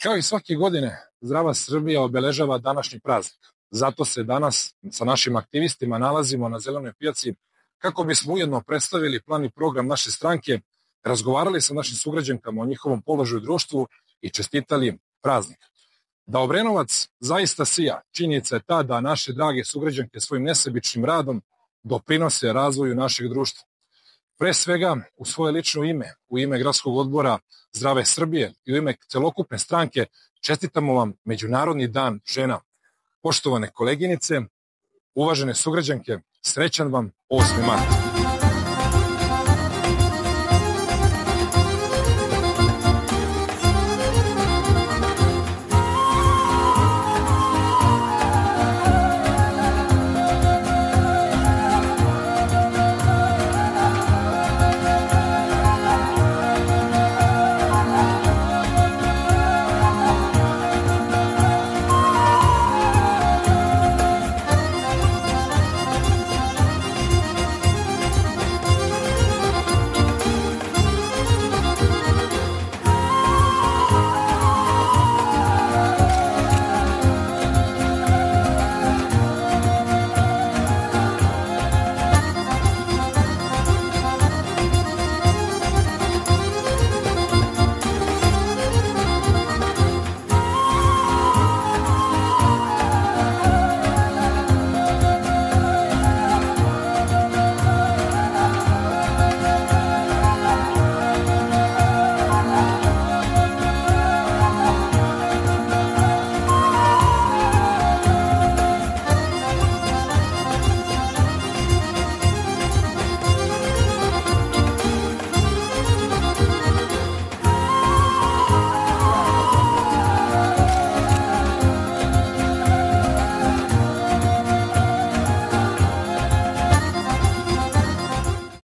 Kao i svake godine, Zdrava Srbija obeležava današnji praznik. Zato se danas sa našim aktivistima nalazimo na Zelenoj pijaci kako bismo ujedno predstavili plan i program naše stranke, razgovarali sa našim sugrađankama o njihovom položaju u društvu i čestitali praznik. Da Obrenovac zaista sija, činjenica je ta da naše drage sugrađanke svojim nesebičnim radom doprinose razvoju našeg društva. Pre svega, u svoje lično ime, u ime Gradskog odbora Zdrave Srbije i u ime celokupne stranke, čestitamo vam Međunarodni dan žena. Poštovane koleginice, uvažene sugrađanke, srećan vam 8. mart.